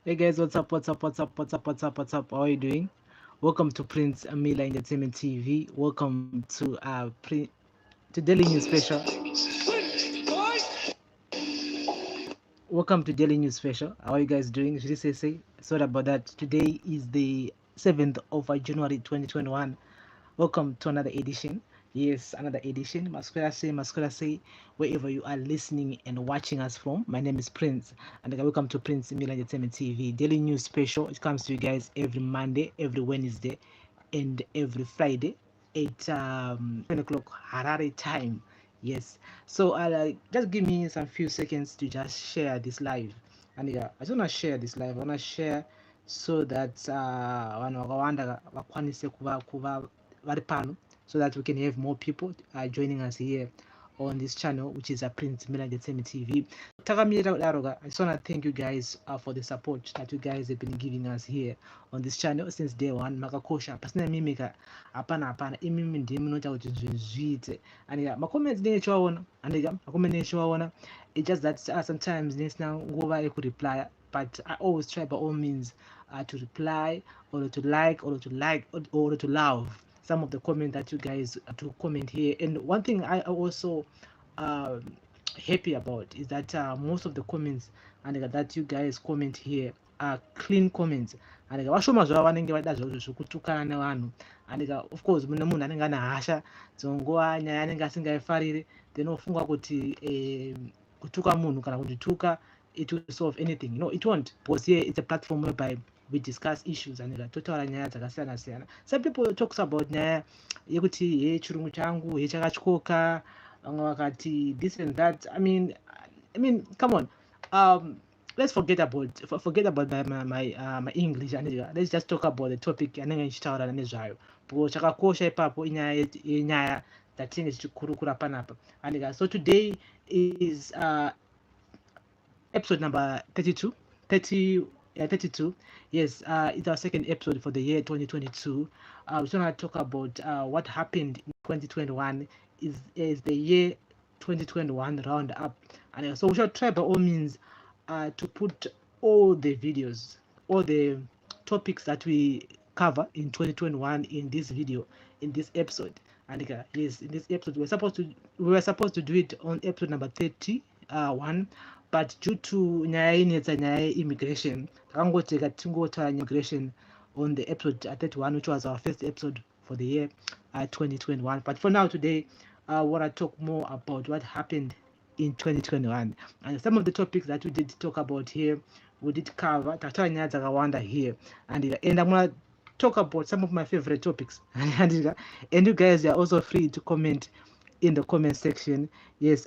Hey guys, what's up? What's up? What's up? What's up? What's up? What's up? How are you doing? Welcome to Prince Amila Entertainment TV. Welcome to Daily News Special. Welcome to Daily News Special. How are you guys doing? Should I say? Sorry about that. Today is the 7th of January 2021. Welcome to another edition. Yes, another edition. Masquerade say, wherever you are listening and watching us from. My name is Prince, and welcome to Prince Miller Entertainment TV Daily News Special. It comes to you guys every Monday, every Wednesday, and every Friday at 10 o'clock Harare time. Yes. So just give me some few seconds to just share this live. And I just wanna share this live. I wanna share so that vanhu vakawanda vakwanise kuva vari pano, so that we can have more people joining us here on this channel, which is a Prince Miller Entertainment TV. Takamira Daroga, I just want to thank you guys for the support that you guys have been giving us here on this channel since day one. Makakosha pasina mimika hapana imimi ndimi noita kuti zvinhu zviite, and macomments nechiwaona andika macomments nechiwaona. It's just that sometimes nesina nguva yekureply, but I always try by all means to reply or to like or to love some of the comment that you guys to comment here. And one thing I also uh, happy about is that most of the comments and that you guys comment here are clean comments, and vashoma zvavo vanenge vada zvazvo zvokutukana nevanhu, and of course mune munhu anenge ane hasha dzonguva nyaya anenge asingaifariri, then ofunga kuti kutuka munhu kana kundituka it will solve anything. It won't, because here it's a platform whereby we discuss issues and totaura nyaya dzakasiyana siyana. Some people talks about nyaya yekuti chirungu changu chakatyoka, vamwe vakati this and that. I mean, come on. Let's forget about my English, and let's just talk about the topic anenge ndichitaura nezvayo, because chakakosha ipapo inyaya yenyaya dzatinenge tichikurukura panapa. And so today is episode number 32. Yes, it's our second episode for the year 2022. We're going to talk about what happened in 2021. Is the year 2021 round up, and so we shall try by all means to put all the videos, all the topics that we cover in 2021 in this video, in this episode. And yes, in this episode we were supposed to do it on episode number 31, but due to nyaya immigration, tingotaura immigration on the episode 31, which was our first episode for the year 2021. But for now, today I want to talk more about what happened in 2021, and some of the topics that we did talk about here, we did cover tataura nyaya dzakawanda here, and I'm going to talk about some of my favorite topics. And you guys are also free to comment in the comment section. Yes,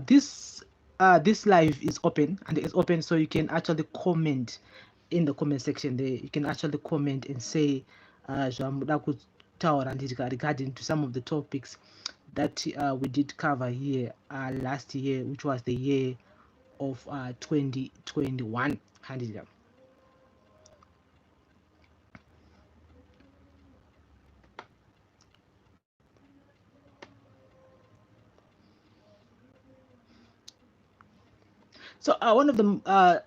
this live is open, and it's open so you can actually comment in the comment section there. You can actually comment and say regarding to some of the topics that we did cover here last year, which was the year of 2021. So one of the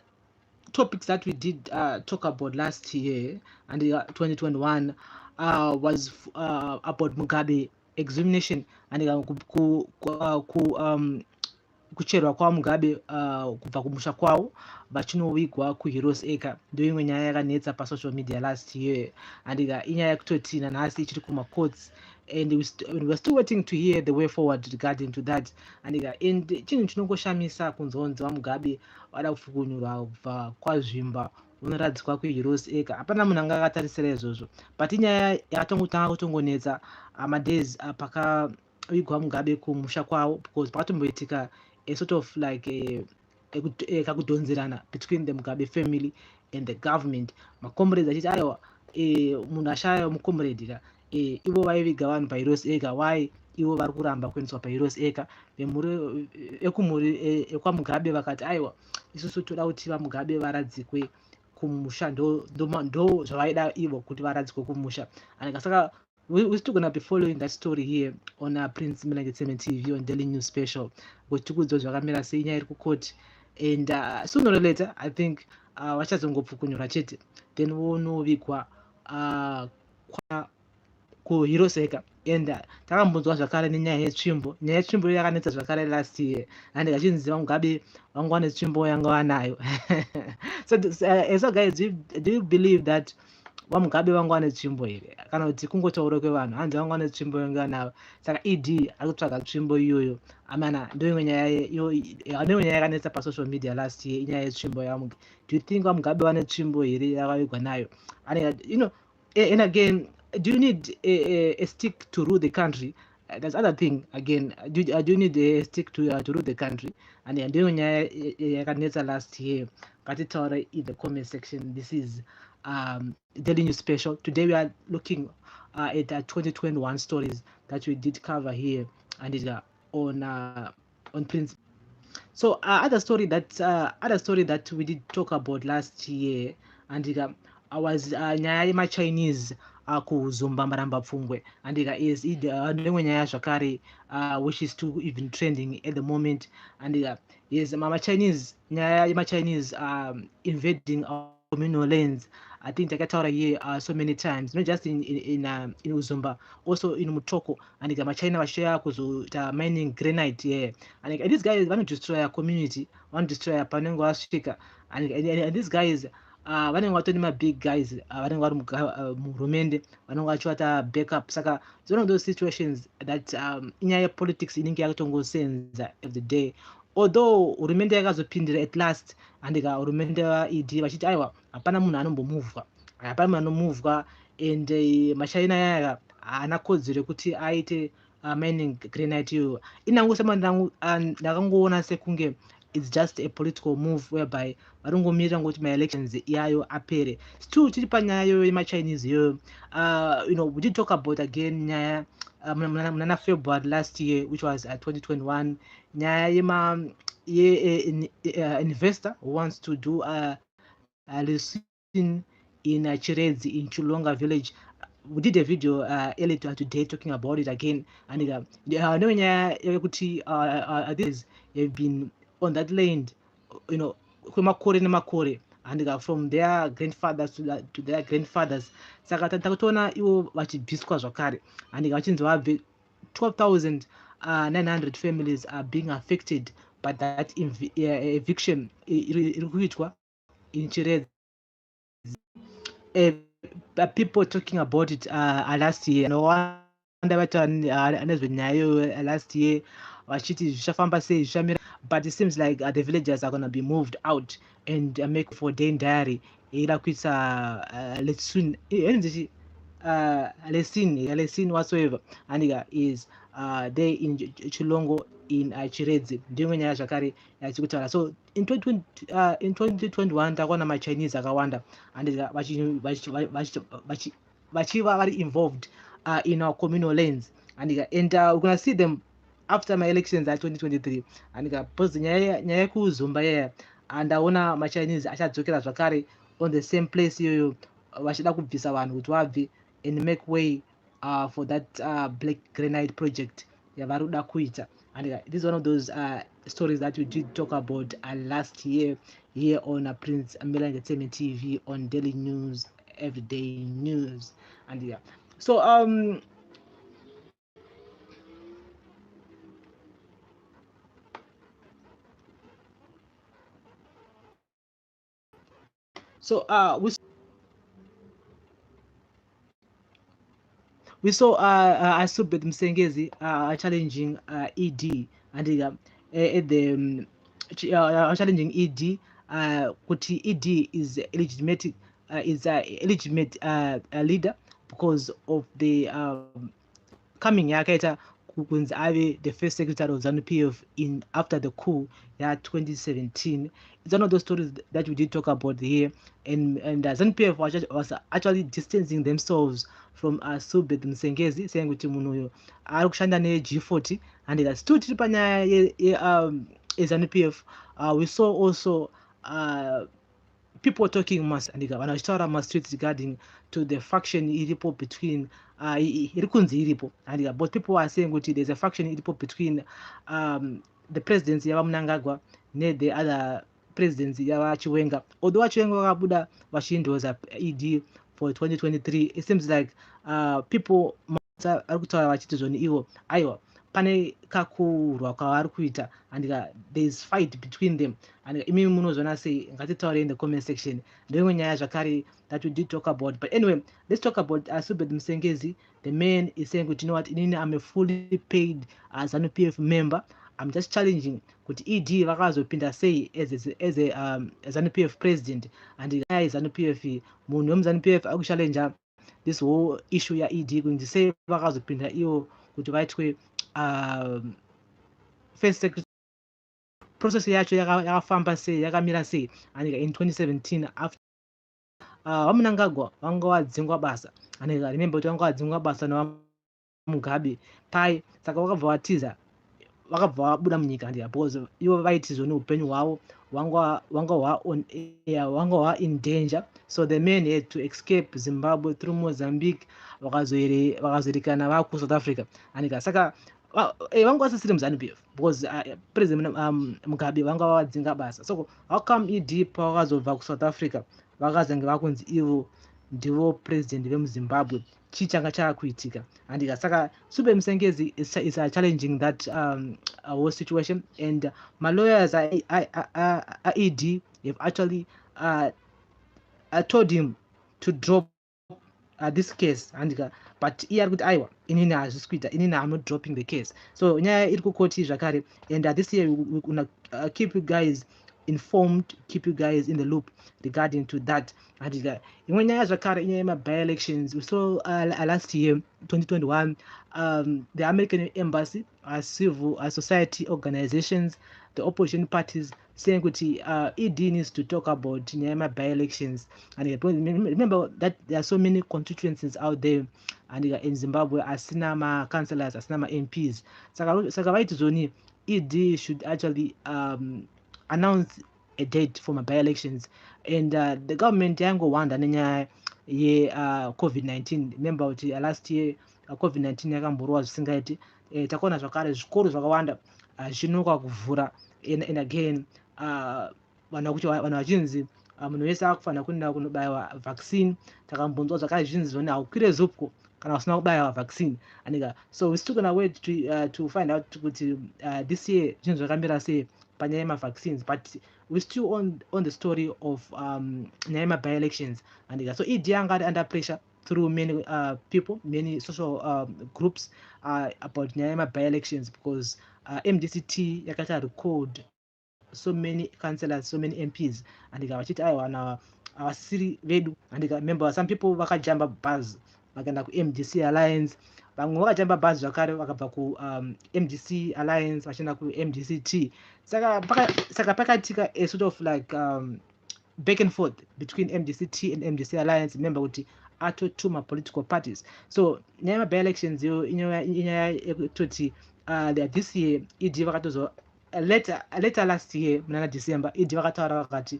topics that we did talk about last year and 2021 was about Mugabe examination, and kucherwa kwaMugabe kubva kumusha kwawo vachinovigwa kuHeroes Acre. Ndoimwe nyaya yakanetsa pasocial media last year, and inyaya yekutoti nanhasi ichiri kumacourts, and we're still waiting to hear the way forward regarding to that. And chinhu chinongoshamisa kunzonzi vaMugabe vada kufukunyurwa kubva kwazvimba unoradzikwa kuHeroes Acre. Hapana munhu anga akatarisira izvozvo, but inyaya yakatongotanga kutongonetsa madays pakavigwa Mugabe kumusha kwawo, because pakatomboitika a sort of like kakudhonzerana between the Mugabe family and the government. Macomrades achiti aiwa munhu ashaya mucomrade ka ivo vaiviga vanhu paHeroes Acre, why ivo vari kuramba kuendeswa paHeroes Acre. Ekumhuri ekwaMugabe vakati aiwa isusu toda kuti vaMugabe varadzikwe kumusha, ndo zvavaida ivo kuti varadzikwe kumusha. And saka we're still going to be following that story here on Prince Miller Entertainment TV on Daily News Special. Kuti tikudzwa zvakamira sei nyaya iri kukoti and sooner or later I think vachazongopfukunyura chete then vonovigwa kuhiroseka and takambonzwa zvakare nenyaya yetsvimbo. Nyaya yetsvimbo yakanetsa zvakare last year and kachinzi Mugabe vanga wane tsvimbo yanga wanayo. So guys, do you believe that Mugabe vanga wane tsvimbo here kana kuti kungotaura kwevanhu hanzi vanga wane tsvimbo yanga wanayo? Saka ED ari kutsvaga tsvimbo iyoyo. Amana ndoimwe nyaya yakanetsa pasocial media last year, inyaya yetsvimbo yaMugabe. Do you think Mugabe wane tsvimbo here yakavigwa nayo? And you know, and again, do you need a stick to rule the country? That's other thing again. Do you need a stick to rule the country? And doing yakanetsa last year. Katitaura in the comment section. This is Daily News Special. Today we are looking at 2021 stories that we did cover here, and it's on Prince. So other story that we did talk about last year, and was nyaya yemachinese kuzumba marambapfungwe, and is ndomwe nyaya zvakare which is too even trending at the moment, and yes, Chinese nyaya yemachinese invading our communal lands. I think takataura here so many times, not just in Uzumba, also in Mutoko, and China vashaya kuzoita mining granite here, and these guys want to destroy a community, want to destroy a panengo asvika, and these guys vanenge vatori mabig guys vanenge vari muhurumende vanenge vachivata backup. Saka it's one of those situations that inyaya yepolitics inenge yakatongosenza of the day, although hurumende yakazopindira at last, and hurumende vaED vachiti aiwa hapana munhu anombomuvhwa, hapana munhu anomuvhwa, and machina yaya haana kodzero yekuti aite mining granite iyoyo. Inangu sema ndakangoona sekunge it's just a political move whereby varongomirira ngoti ma-elections iyayo apere. Still tiri panyaya yemachinese iyoyo. We did talk about again nyaya muna February last year, which was 2021, nyaya investor who wants to do a leasing in Chiredzi in Chulonga village. We did a video earlier today talking about it again, and this have been on that land, kwemakore nemakore, and from their grandfathers to their grandfathers. Saka takutoona ivo vachibviswa zvakare, and vachinzi vabve 12,900 families are being affected by that eviction iri kuitwa in Chiredzi. People talking about it last year, no wonder vati anezve nyaya last year vachiti zvichafamba sei zvichamira, but it seems like the villagers are going to be moved out and make for day diary ida kuisa lesson whatsoever, and is there in Chilongo in Chiredzi. Ndimwe nyaya zvakare yachikutaura. So in 2021 takaona machinese akawanda, and vachiva vari involved in our communal lands, and we're going to see them after my elections at 2023, and because nyaya yekuzumba yaya, and aona machinese achadzokera zvakare on the same place iyoyo vachida kubvisa vanhu kuti vabve and make way for that black granite project yavari kuda kuita. And this is one of those stories that we did talk about last year here on Prince Miller Entertainment TV on Daily News, Everyday News, and so we saw Asubet Msengezi challenging ED, and at the challenging ED kuti ED is illegitimate leader because of the coming yakaita kunzi ave the first secretary of ZANU-PF in after the coup 2017. It's one of those stories that we did talk about here, and ZANU-PF was actually distancing themselves from Subet Msengezi, saying kuti munhu uyo ari kushanda ne-G40, and still tiri panyaya ye-ZANU-PF. We saw also people talking mass, and vanhu vachitaura mastreets regarding to the faction iripo between iri kunzi iripo, and but people are saying kuti there's a faction iripo between the presidency yavamunangagwa the other presidency yavachiwenga, although vachiwenga vakabuda vachindoza ED for 2023. It seems like people ari kutaura vachiti zvoni ivo aiwa pane kakurwa kwavari kuita and there is fight between them, and imimi munozviona sei? Ngatitaure in the comment section. Ndoimwe nyaya zvakare that we did talk about. But anyway, let's talk about Subed Msengezi. The man is saying, you know what, inini I'm a fully paid ZANU PF member. I'm just challenging kuti ED vakazopinda sei as a ZANU PF president, and nyaya ZANU PF munhu wemuzANU PF akuchallenge this whole issue ya ED kunzi sei vakazopinda ivo kuti vaitwe first secretary. Process yacho yakafamba sei, yakamira sei, and in 2017 after vamunangagwa vanga vadzingwa basa, and remember kuti vanga vadzingwa basa naVamugabe pai, saka vakabva vatiza, vakabva vabuda munyika ndiya because ivo vaiti zvoni upenyu hwavo wanga in danger, so the men had to escape Zimbabwe through Mozambique, vakazoerekana vaku South Africa, and saka vanga vasisiri muzANU PF because President Mugabe vanga vadzinga basa. So how come ED pavakazobva kuSouth Africa vakazenge vakunzi ivo ndivo president vemuZimbabwe? Chii changa chaakuitika? And saka Subed Msengezi is challenging that whole situation, and my lawyers at ED have actually told him to drop this case, and but iye ari kuti aiwa inini hazvisi kuita, inini I'm not dropping the case. So nyaya iri kukoti zvakare, and this year we're gonna keep you guys informed, keep you guys in the loop regarding to that. And imwe nyaya zvakare inyaya yema-by-elections. We saw last year 2021 the American embassy, civil society organizations, the opposition parties saying kuti ED needs to talk about nyaya yema-by-elections. And remember that there are so many constituencies out there, and in Zimbabwe asina ma-councillors, asina ma-MPs. Saka vaiti zvoni ED should actually announce a date for my by-elections, and the government yangowanda nenyaya ye-COVID-19. Remember kuti last year COVID-19 yakamborwa zvisingaiti, takaona zvakare zvikoro zvakawanda zvinonoka kuvhura, and again vanhu vachinzi munhu wese akufanira kuenda kunobaiwa vaccine. Takambonzwa zvakare zvinzi zvoni haukwire zupko kana usina kubaiwa vaccine, and so we're still gonna wait to find out kuti this year zvinhu zvakamira sei panyaya yema-vaccines, but we're still on the story of nyaya yema-by-elections. And so ED anga under pressure through many people, many social groups about nyaya yema-by-elections, because MDCT yakata record so many councillors, so many MPs, and vachiti aiwa havasiri vedu. And remember some people vakajamba bus vakaenda ku-MDC alliance, vamwe vakajamba bus zvakare vakabva ku-MDC alliance vachienda ku-MDCT. Saka pakaitika a sort of like back and forth between MDCT and MDC alliance. Remember kuti ato two political parties. So nyaya yema-by-elections yo inyaya yekutoti this year ED vakatozo later last year munana December ED vakataura vakati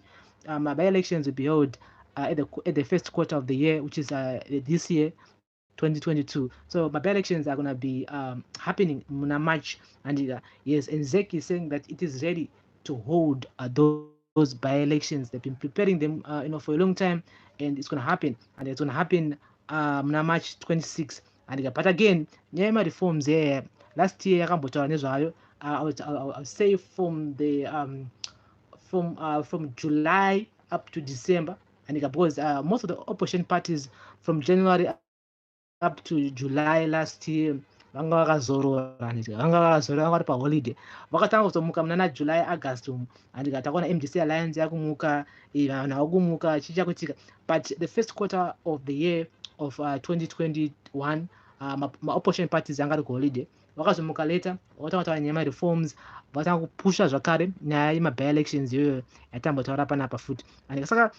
by-elections will be held at the first quarter of the year, which is this year 2022. So my by-elections are going to be happening in March, and yes, and ZEC is saying that it is ready to hold those by-elections. They've been preparing them for a long time, and it's going to happen, and it's going to happen March 26. And but again, nyaya reforms here last year yakambotaura nezvayo. I would say from the from July up to December, and because most of the opposition parties from January up to July last year vanga vakazorora vari paholiday, vakatanga kuzomuka munana July August and takaona MDC alliance yakumuka, vanhu vakumuka chichakuitika, but the first quarter of the year of 2021 ma-opposition parties anga ari kuholiday, vakazomuka later vakatanga kutaura nyaya reforms, vakatanga kupusha zvakare nyaya yema-by-elections iyoyo yatambotaura panapa futi. And saka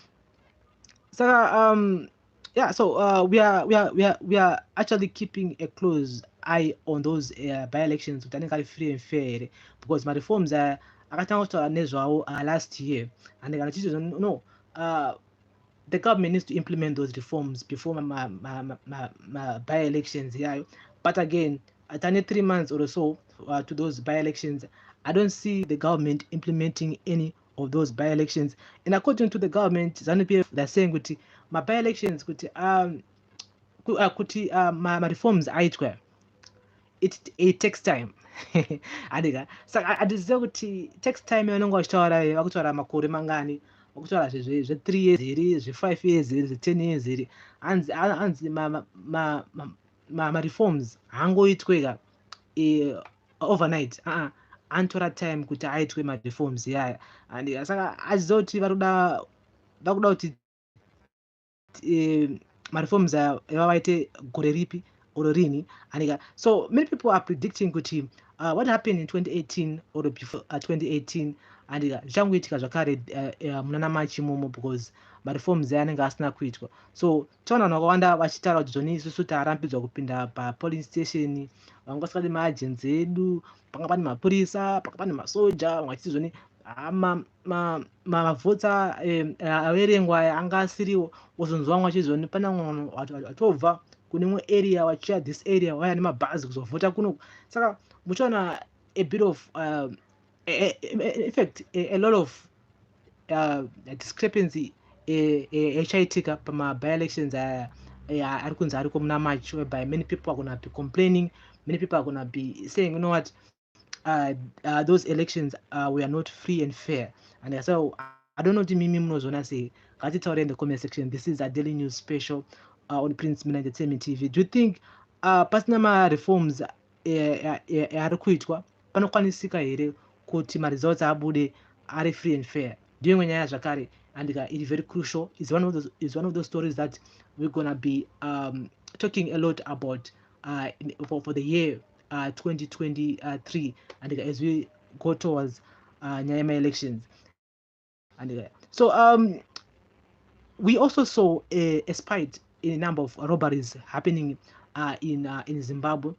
yeah, so we are actually keeping a close eye on those by-elections kuti anenge ari free and fair, because ma-reforms akatanga kutaura nezvawo last year, and achiti no, the government needs to implement those reforms before by-elections yayo. But again, at only 3 months or so to those by-elections, I don't see the government implementing any of those by-elections. And according to the government, ZANU-PF, they're saying kuti my by-elections kuti my reforms aitwe. It takes time. Adiga. So adiziva kuti takes time yanonga vachitaura vakutaura makore mangani vakutaura zve 3 years here, zve 5 years here, zve 10 years here. Hanzi ma reforms haangoitweka overnight. Antora time kuti aitwe ma reforms yaya. And saka aziziva kuti vakuda kuti ma reforms vaite gore ripi or rini. So many people are predicting kuti what happened in 2018 or before 2018 and zvangoitika zvakare munana March imomo because mareforms anenge asina kuitwa. So taona vanhu vakawanda vachitaura kuti zvoni isusu tarambidzwa kupinda papolling station, vamwe vasikadi maagenzi edu, panga pane mapurisa, panga pane masoja, vamwe vachiti zvoni mavhotsi averengwa anga asiriwo, wozonzwa vamwe vachiti zvoni pana munhu watobva kune imwe area wachiya this area waya nemabhazi kuzovhota kuno. Saka muchaona a bit of in fact a lot of discrepancy yachaitika pama by-elections ari kunzi ariko muna March, whereby many people are going to be complaining, many people are going to be saying, you know what, those elections were not free and fair. And so I don't know what mimi munozona say. Ngatitaure in the comment section. This is a daily news special on Prince Miller Entertainment TV. Do you think pasina ma reforms ari kuitwa panokwanisika here kuti ma results abude are free and fair? Ndiyo nyaya zvakare, and it is very crucial. It's one of those stories that we're gonna be talking a lot about for the year 2023, and as we go towards Nyayama elections. And so we also saw a spike in a number of robberies happening in Zimbabwe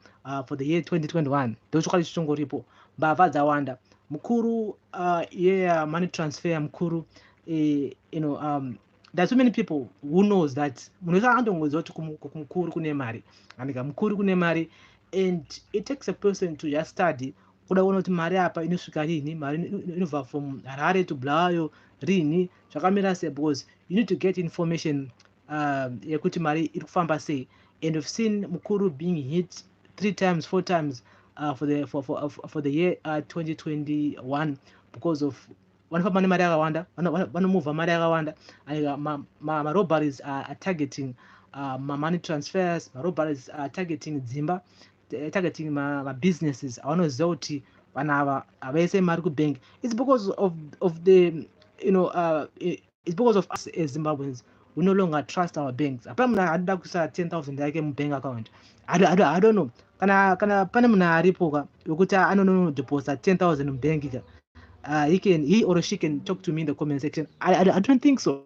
for the year 2021. Those are chongoripo mbavha dzawanda mukuru money transfer mukuru. There's so many people who knows that mukuru kune mari mukuru kune mari, and it takes a person to just study kudaona kuti mari apa inosvika rini, mari inobva from Harare to Bulawayo rini, zvakamira sei, because you need to get information yekuti mari iri kufamba sei. And we've seen mukuru being hit 3 times 4 times for the year 2021 because of vanofamba nemari yakawanda, vanomuvha mari yakawanda, and ma robberies are targeting money transfers, ma robberies are targeting dzimba, targeting ma businesses. Avanoziva kuti vanhu ava havaise mari kubank. It's because of the it's because of us as Zimbabweans. We no longer trust our banks. Apana munhu anoda kuisa 10,000 yake mubank account. I don't know. Kana pane munhu aripo yokuti anono deposit 10,000 mubank ka. He or she can talk to me in the comment section. I don't think so.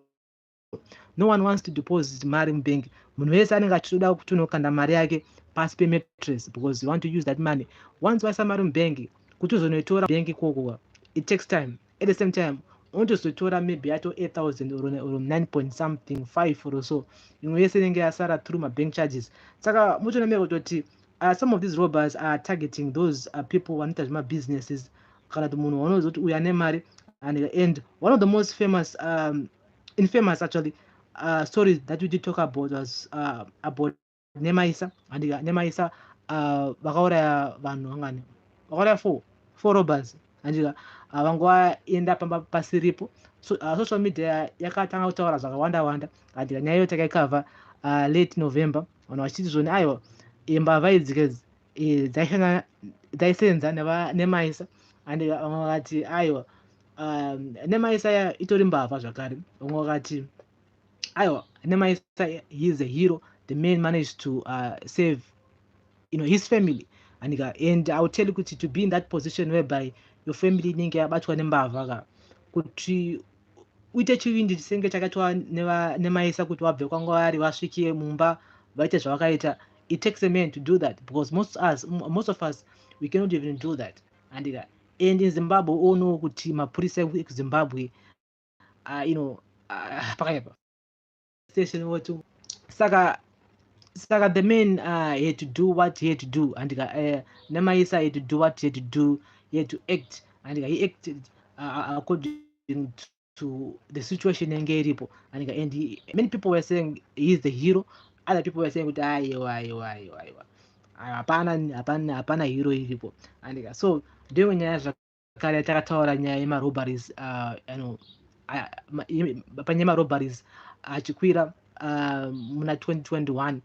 No one wants to deposit mari mubank. Munhu wese anenge achitoda kuti unokanda mari yake pasi pemattress because you want to use that money. Once waisa mari mubank, kuti uzonoitora bank ikoko, it takes time. At the same time, untozotora maybe ato 8,000 or 9 point something 5 or so, imwe yese inenge yasara through my bank charges. Saka mutoona kuti some of these robbers are targeting those people vanoita zvema businesses, kana kuti munhu wanoziva kuti uyu ane mari. And one of the most famous infamous actually stories that we did talk about was about Nemaisa. And Nemaisa vakauraya vanhu vangani, vakauraya 4 robbers, and vangovaenda pasiripo. So social media yakatanga kutaura zvakawanda, and nyaya iyo takaikavha late November. Vanhu vachiti zvoni aiwa mbavha idzi dzaisenza Nemaisa, and vamwe vakati aiwa Nemaisa itori mbavha zvakare. Vamwe vakati aiwa Nemaisa, he is a hero. The man managed to save his family. And I will tell you to be in that position whereby your family inenge yabatwa nembavha kuti uite chivindi chisenge chakaitwa Nemaisa kuti wabve kwanga vari vasvike mumba vaite zvavakaita. It takes a man to do that, because most of us we cannot even do that. And in Zimbabwe all know kuti mapurisa ekuZimbabwe pakaipa station watu. Saka the man had to do what he had to do, and Nemaisa had to do what he had to do. He had to act and he acted according to the situation yange iripo, and many people were saying he is the hero. Other people were saying kuti aiwa hapana hero iripo, and so ndiyo nyaya zvakare takataura nyaya yemarobberies panyaya yemarobberies achikwira muna 2021.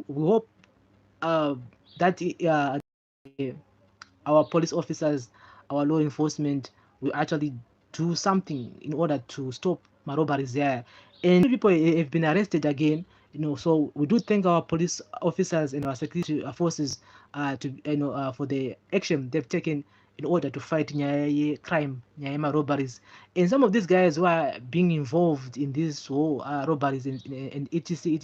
We hope that our police officers, our law enforcement will actually do something in order to stop my robberies there. And people have been arrested again, so we do thank our police officers and our security forces for the action they've taken in order to fight crime, robberies. And some of these guys who are being involved in these whole robberies and etc.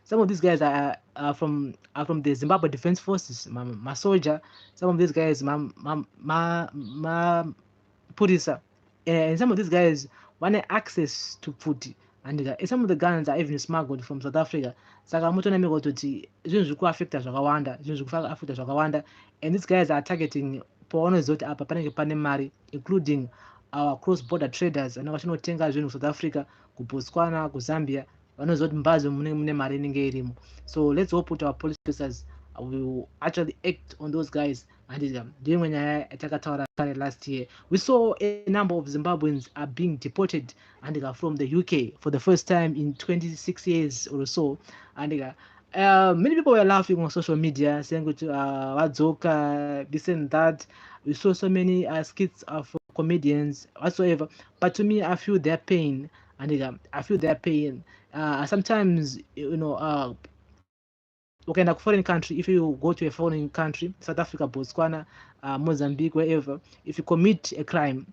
Some of these guys are from the Zimbabwe Defense Forces, my soldier. Some of these guys, my Purisa, and some of these guys want access to food, and some of the guns are even smuggled from South Africa. Saka mutoona kuti zvinhu zviri kuafecta zvakawanda, zvinhu zviri kuafecta zvakawanda, and these guys are targeting pavanozoti apa panenge pane mari, including our cross border traders anenge vachinotenga zvinhu South Africa, kuBotswana, kuZambia, vanozoti mumbazo munenge mune mari inenge irimo. So let's hope that our police officers will actually act on those guys. And during last year, we saw a number of Zimbabweans are being deported and from the UK for the first time in 26 years or so. And many people were laughing on social media, saying Wadzoka, this and that. We saw so many skits of comedians whatsoever. But to me, I feel their pain, and I feel their pain. Sometimes, okay, like foreign country, if you go to a foreign country, South Africa, Botswana, Mozambique, wherever, if you commit a crime,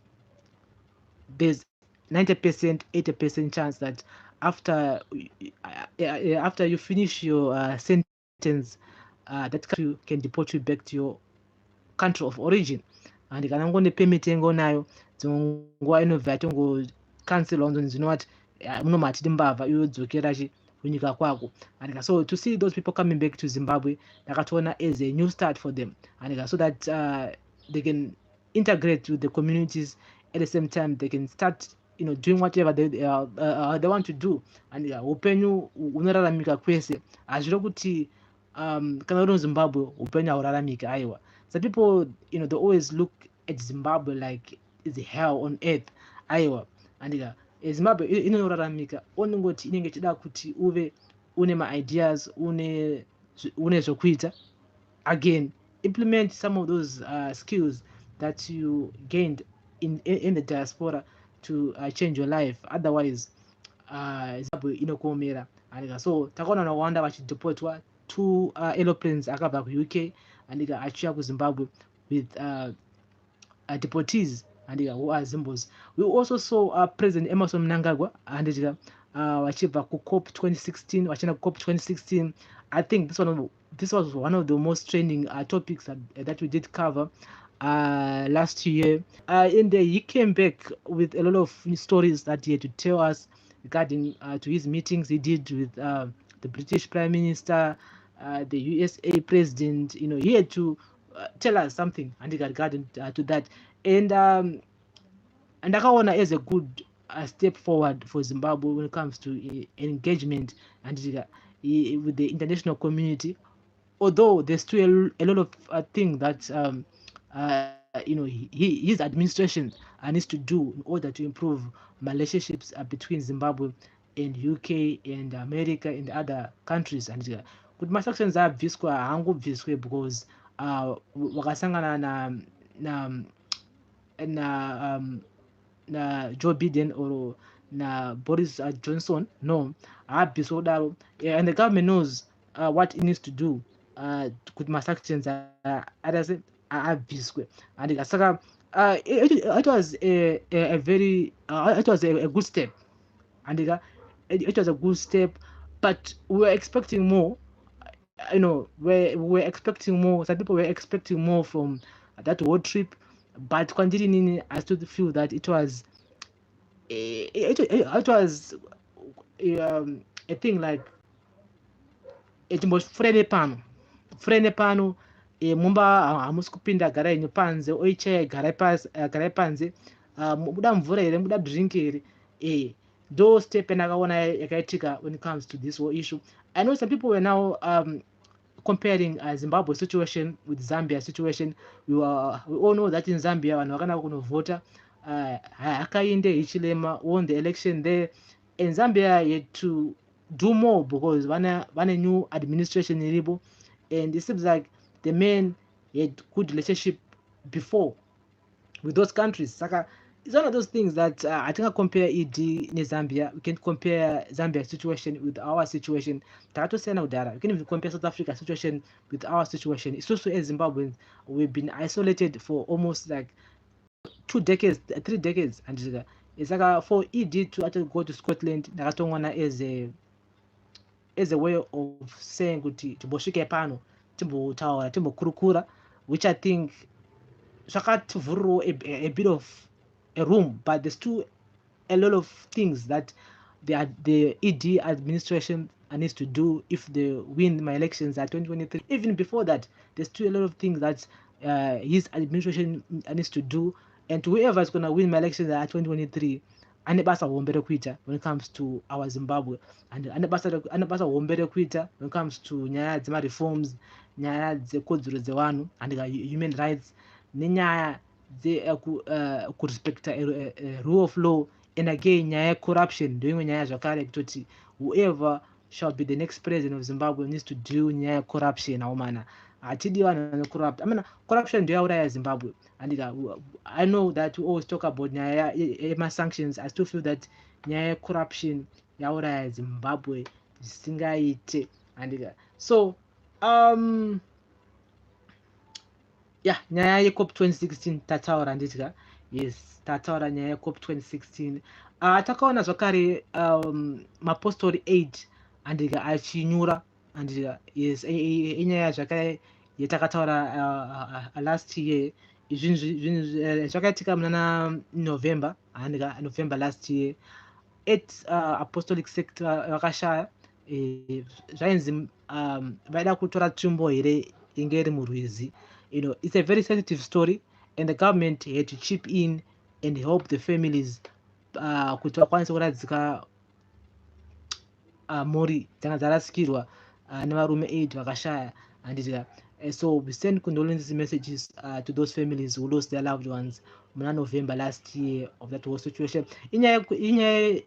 there's 90%, 80% chance that after you finish your sentence, that country can deport you back to your country of origin. And kana ngone permit nayo nguva inobva yatongocancel onzonzi what munomatiri mbavha iwodzokera kunyika kwako. And so to see those people coming back to Zimbabwe, ndakatoona as a new start for them, and so that they can integrate with the communities. At the same time, they can start doing whatever they want to do. And upenyu unoraramika kwese, hazviro kuti kana uri muZimbabwe upenyu hauraramika, aiwa. So people, they always look at Zimbabwe like it's hell on earth, aiwa. And Zimbabwe inoraramika, onongoti inenge ichida kuti uve une ma-ideas, une zvokuita. Again, implement some of those skills that you gained in the diaspora to change your life. Otherwise, Zimbabwe inokuomera. And so takaona Rwanda vachidepotwa 2 aeroplanes akabva kuUK and achiuya kuZimbabwe with deportees and who are Zimbos. We also saw President Emerson Mnangagwa and vachibva kuCOP 2016, vachienda kuCOP 2016. I think this was one of the most trending topics that we did cover last year. And he came back with a lot of stories that he had to tell us regarding to his meetings he did with the British Prime Minister, the USA President. He had to tell us something and regarding to that. And akaona as a good step forward for Zimbabwe when it comes to engagement and with the international community. Although there's still a lot of things that his administration needs to do in order to improve relationships between Zimbabwe and UK and America and other countries. And kuti ma-sanctions abviswa haangobviswe because wakasangana na Joe Biden or na Boris Johnson. No, haabviswe kudaro, and the government knows what it needs to do kuti ma-sanctions abviswe. And saka it was a very it was a good step, and it was a good step, but we were expecting more. We were expecting more. Some people were expecting more from that road trip, but continuing, I still feel that it was it was a thing like it was frene pano mumba hamusi kupinda garai henyu panze, oichaya garai panze, muda mvura here, muda drink here. Ndo step endakaona yakaitika when it comes to this whole issue. I know some people were now comparing Zimbabwe situation with Zambia situation. We all know that in Zambia vanhu vakanaka kunovhota, Hakainde Hichilema won the election there, and Zambia had to do more because vane new administration iripo, and it seems like the men had good relationship before with those countries. Saka, it's one of those things that I think I compare ED in Zambia. We can compare Zambia's situation with our situation. We can even compare South Africa's situation with our situation. It's also as Zimbabweans, we've been isolated for almost like 2 decades, 3 decades, and it's like for ED to actually go to Scotland, as a way of saying kuti timbosvike pano timbotaura timbokurukura, which I think zvakativhurirawo a bit of a room, but there's still a lot of things that the ED administration needs to do if they win my elections at 2023. Even before that, there's still a lot of things that his administration needs to do, and whoever is going to win my elections at 2023 anebasa hombe kuita when it comes to our Zimbabwe, and anebasa hombe kuita when it comes to nyaya dzema-reforms, nyaya dzekodzero dzevanhu and human rights, nenyaya kurespecta rule of law, and again nyaya corruption ndoimwe nyaya zvakare kutoti whoever shall be the next president of Zimbabwe needs to do nyaya corruption. Aumana hatidi vanhu vanocorrupt. I mean, corruption ndio yauraya Zimbabwe, and I know that we always talk about nyaya yema-sanctions. I still feel that nyaya corruption yauraya Zimbabwe zvisingaite, and so yeah, nyaya yeCOP 2016 tataura nditka. Yes, tataura nyaya yeCOP 2016. Takaona zvakare mapostori 8 andika achinyura, andika yes, inyaya zvakare yatakataura last year. Izvinhu zvakaitika muna November, andika November last year. 8 apostolic sect vakashaya, zvainzi vaida kutora tsvimbo here inge iri murwizi. It's a very sensitive story, and the government had to chip in and help the families kuti vakwanise kuradzika mhuri dzanga dzarasikirwa nevarume 8 vakashaya, and so we send condolence messages to those families who lost their loved ones muna November last year of that whole situation. Inyaya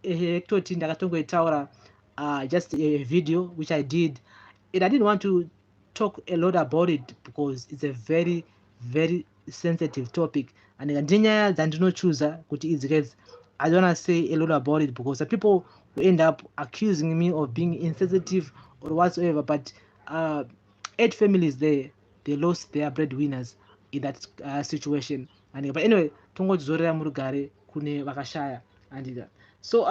yekutoti ndakatongoitaura just a video which I did, and I didn't want to talk a lot about it because it's a very very sensitive topic, and ndinyaya dzandinochuza kuti idzikezi. I don't want to say a lot about it because the people who end up accusing me of being insensitive or whatsoever, but 8 families there, they lost their breadwinners in that situation, and but anyway, tongodzorera murugare kune vakashaya, and so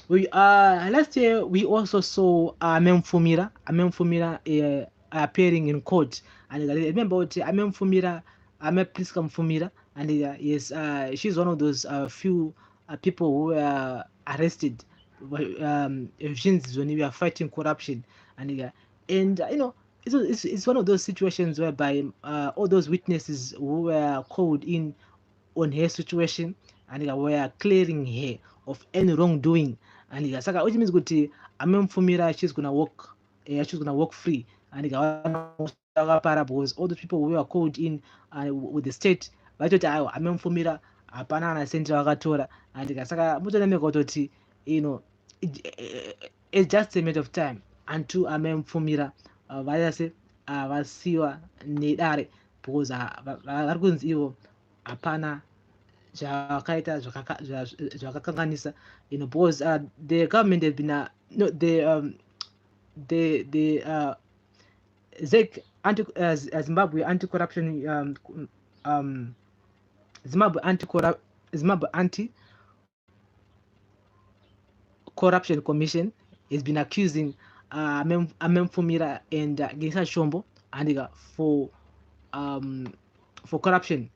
we last year we also saw Amemfumira appearing in court, and I remember what Amemfumira, Priska Mfumira, and yes, she's one of those few people who were arrested when we are fighting corruption, and it's one of those situations whereby all those witnesses who were called in on her situation, and were clearing her of any wrongdoing, and saka which means kuti Amemfumira, she's gonna walk free, and because all the people who were called in with the state vatoti aiwa Amemfumira hapana ana senti vakatora, and saka mutonemeka kutoti it's just a matter of time until Amemfumira vayase vasiwa nedare, because vari kunzi ivo hapana zvakaita zvakakanganisa, because the government has been the ZEC Zimbabwe anti-corruption Zimbabwe anti-corruption commission has been accusing Amemfumira and Gisa Shombo and for corruption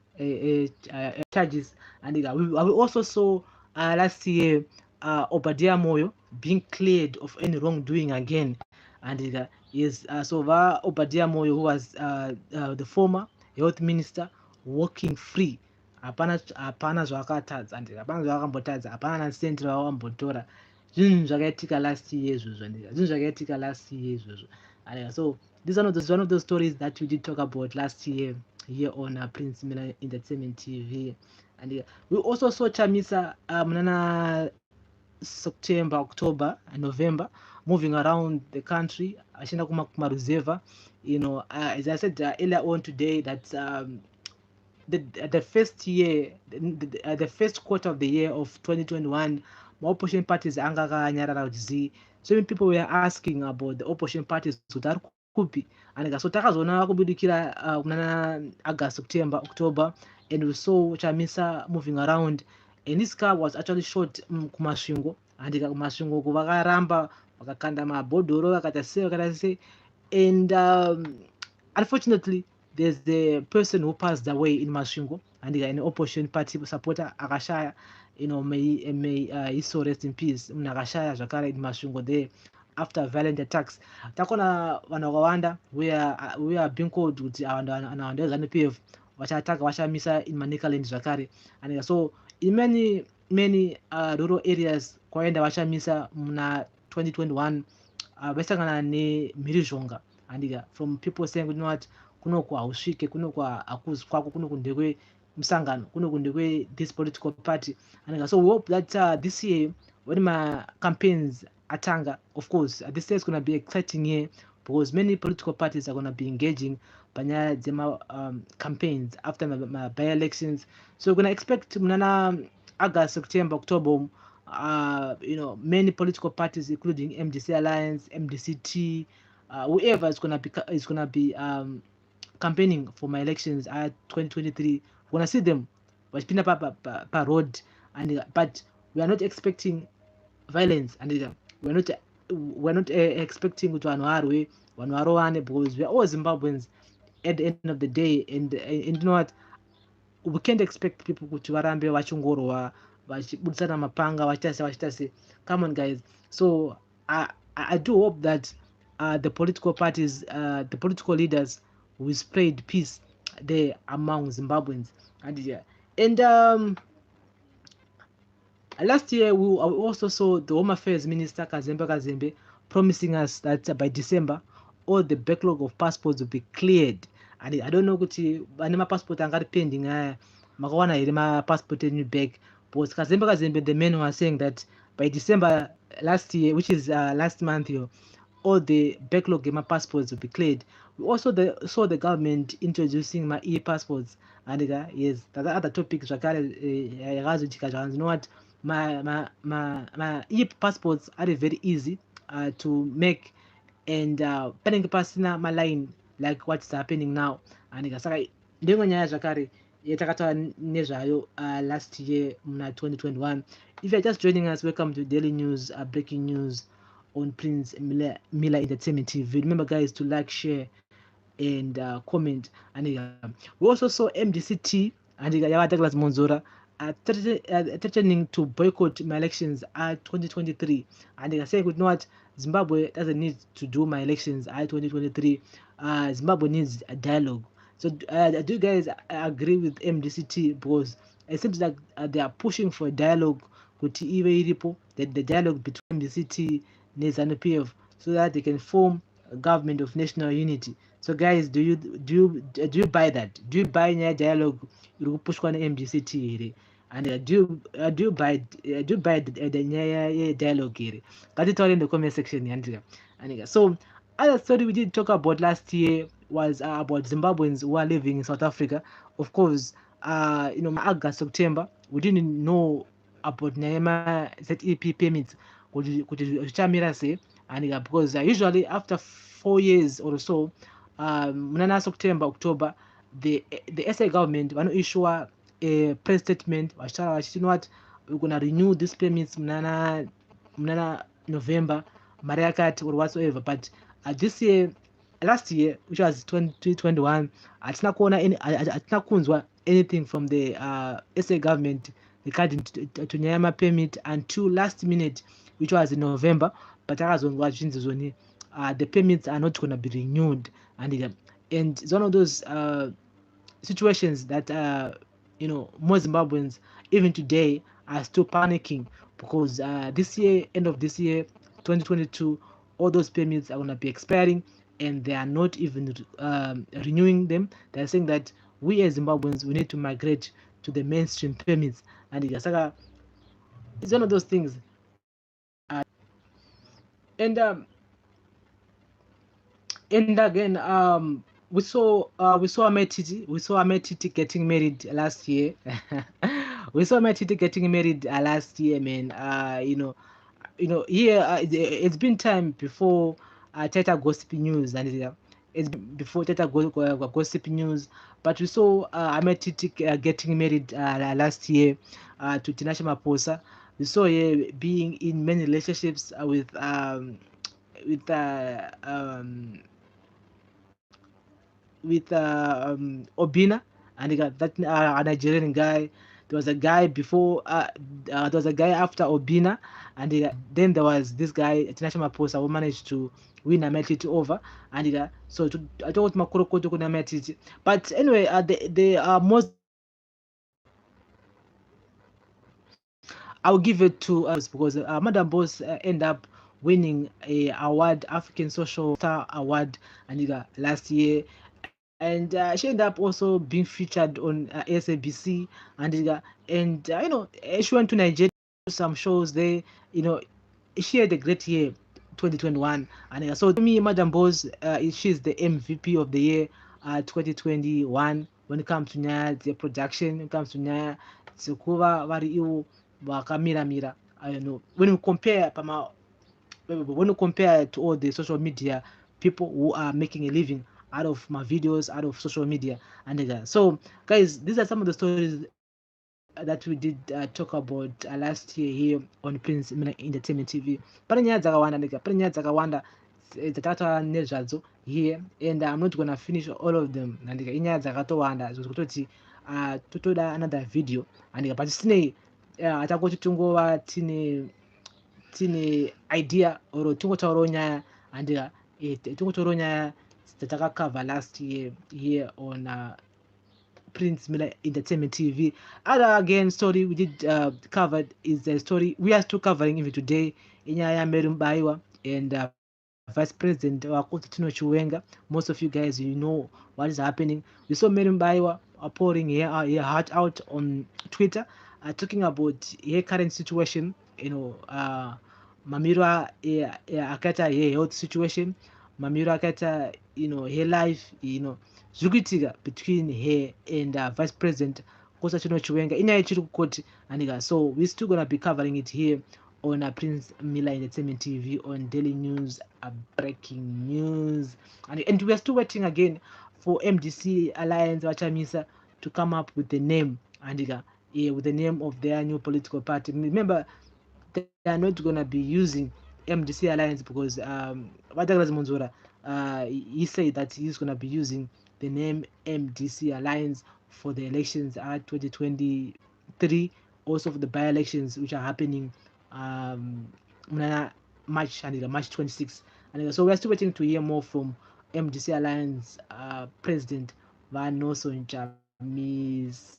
charges, and we also saw last year Obadiah Moyo being cleared of any wrongdoing again. And is so Obadiah Moyo, who was the former health minister, walking free. Hapana zvakatadza and hapana zvakambotadza, hapana senti ravambotora. Zvinhu zvakaitika last year izvozvo, zvinhu zvakaitika last year izvozvo. And so this is one of those stories that we did talk about last year here on Prince Miller Entertainment TV. And we also saw Chamisa Munana September, October, and November, moving around the country. Ashina kuma reserve. As I said earlier on today, that the first year, the first quarter of the year of 2021, opposition parties so many people were asking about the opposition parties kupi, and so takazona kubudikira August, September, October, and we saw Chamisa moving around, and this car was actually shot kumasvingo, and kumasvingo kuvakaramba vakakanda mabhodhoro vakatase, and unfortunately there's the person who passed away in Masvingo, and an opposition party supporter akashaya, may he so rest in peace, akashaya zvakare in Masvingo there after violent attacks. Takona vanhu vakawanda we are being called kuti vanhu ZANU-PF vachataka vachamisa in Manicaland zvakare, and so in many rural areas kwaenda vachamisa muna 2021 vaisangana nemhirizhonga, and from people saying kuti what kunoku hausvike, kunoku hakuzi kwako, kunoku ndekwe musangano, kunoku ndekwe this political party. And so we hope that this year when my campaigns atanga, of course this year is going to be exciting year because many political parties are going to be engaging panyaya dzema campaigns after my by-elections. So we're going to expect munana August, September, October, many political parties including MDC Alliance, MDCT, whoever is going to be campaigning for my elections at 2023. We're going to see them vachipinda pa road, but we are not expecting violence, and we're not expecting kuti vanhu varwe, vanhu varowane, because we are all Zimbabweans at the end of the day, and you know what, we can't expect people kuti varambe vachingorwa vachibudisana mapanga vachitase. Come on guys. So I do hope that the political parties, the political leaders will spread peace there among Zimbabweans. And last year we also saw the Home Affairs Minister Kazembe promising us that by December all the backlog of passports will be cleared. And I don't know kuti vane passport angari pending makawana here passport in back, but Kazembe the men were saying that by December last year, which is last month here, all the backlog in my passports will be cleared. We also saw the government introducing my e-passports, and yes, the other topics you know what, my e-passports are very easy to make, and pending pasina my line like what's happening now, and saka ndingo nyaya zvakare yatakataura nezvayo last year muna 2021. If you're just joining us, welcome to Daily News, breaking news on Prince Miller Entertainment TV. Remember guys to like, share, and comment. And we also saw MDCT and Douglas Monzora threatening to boycott my elections at 2023, and they say, you know what, Zimbabwe doesn't need to do my elections at 2023. Zimbabwe needs a dialogue. So do you guys agree with MDCT? Because it seems like they are pushing for a dialogue with the dialogue between MDCT and ZANU-PF, so that they can form a government of national unity. So guys, do you buy that? Do you buy a dialogue you push on MDCT? And do you buy the dialogue here? Got it all in the comment section. And so other story we did talk about last year was about Zimbabweans who are living in South Africa. Of course, August, September, we didn't know about Naima ZEP payments, and because usually after 4 years or so, Munana September, October, the SA government will issue a press statement. You know what, we're gonna renew these payments Munana November, Mariakat or whatsoever. But this year, last year, which was 2021, I did not kunzwa anything from the SA government regarding to nyaya permit until last minute, which was in November. But the permits are not going to be renewed, and it's one of those situations that most Zimbabweans even today are still panicking because this year, end of this year, 2022, all those permits are going to be expiring and they are not even renewing them. They're saying that we as Zimbabweans we need to migrate to the mainstream permits, and it's one of those things. And again, we saw Ametiti getting married last year. We saw Ametiti getting married last year, man. Here it's been time before Tata Gossip News, and it's been before Tata Gossip News, but we saw Ametiti getting married last year to Tinashe Maposa. We saw her being in many relationships with Obina, and he got that a Nigerian guy. There was a guy before. There was a guy after Obina, and then there was this guy, International Post, who managed to win a match over, and so I thought Makoro Koto could match it. But anyway, the most I'll give it to us because Madam Boss end up winning a award, African Social Star Award, and last year, and she ended up also being featured on SABC, and she went to Nigeria, some shows there, you know, she had a great year 2021, and so to me Madam Boss she's the MVP of the year 2021 when it comes to the production, when it comes to kuva vari ivo vakamira. I don't know when we compare to all the social media people who are making a living out of my videos, out of social media, and so guys, these are some of the stories that we did talk about last year here on Prince Entertainment TV. Pane nyaya dzakawanda pane nyaya dzakawanda dzatataura nezvadzo here, and I'm not gonna finish all of them, nandika inyaya dzakatowanda zvekutoti totoda another video, andika but tisinei atangoti tongova tine idea or tingotaurawo nyaya, andika tingotaurawo nyaya dzatakakavha last year here on Prince Miller Entertainment TV. Other again story we did covered is the story we are still covering even today in Mary Mbaiwa and Vice President Wakuti Tino Chiwenga. Most of you guys, you know what is happening. We saw Mary Mbaiwa pouring her heart out on Twitter, talking about her current situation. Mamira akata her health situation. Mamira akata her life. Zvikuitika between her and Vice President Kosa Chino Chiwenga inyaya ichiri kukoti, and so we're still gonna be covering it here on Prince Miller Entertainment TV on Daily News, breaking news, and we are still waiting again for MDC Alliance Wachamisa to come up with the name, and with the name of their new political party. Remember, they are not gonna be using MDC Alliance because Vatagras Monzora he said that he's gonna be using the name MDC Alliance for the elections at 2023, also for the by-elections which are happening um, March 26th. And so we're still waiting to hear more from MDC Alliance President Vanoso Nchamisa.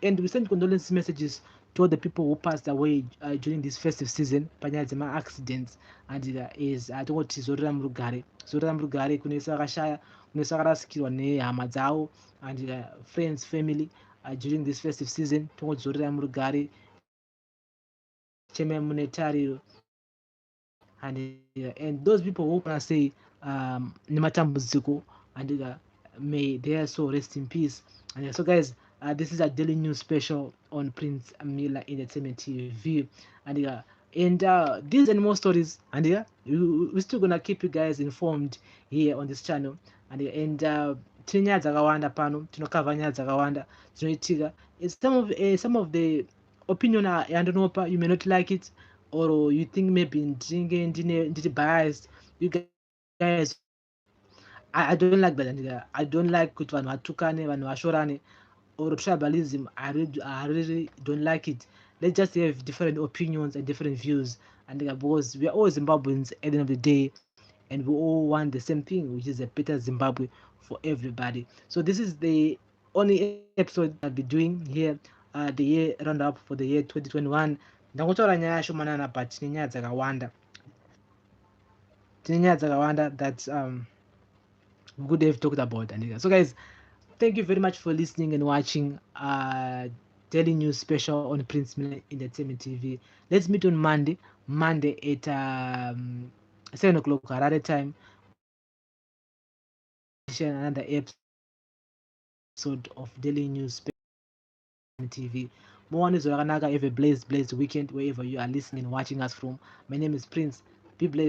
And we send condolence messages to all the people who passed away during this festive season panyaya dzema-accidents, and is tongoti zorera murugare kunese vakashaya, kunese vakarasikirwa nehama dzavo and friends, family during this festive season. Tongoti zorera murugare, chemai mune tariro, and those people who gonna say nematambudziko, and may their soul rest in peace. And so guys, this is a daily news special on Prince Miller Entertainment TV, and these and more stories, and we're still gonna keep you guys informed here on this channel, and tine nyaya dzakawanda pano, tinokavha nyaya dzakawanda dzinoitika. Some of the opinion yandonopa, you may not like it, or you think maybe ndiri biased. You guys, I don't like that. I don't like kuti vanhu vatukane, vanhu vashorane. or tribalism. I really don't like it. Let's just have different opinions and different views, and because we are all Zimbabweans at the end of the day, and we all want the same thing, which is a better Zimbabwe for everybody. So this is the only episode I'll be doing here, the year roundup for the year 2021. Ndangotaura nyaya shomanana but tine nyaya dzakawanda that we could have talked about. And so guys, thank you very much for listening and watching daily news special on Prince Miller Entertainment TV. Let's meet on Monday at 7 o'clock Harare time. Another episode of daily news special on TV. More news. Have a blessed weekend wherever you are listening and watching us from. My name is Prince. Be blessed.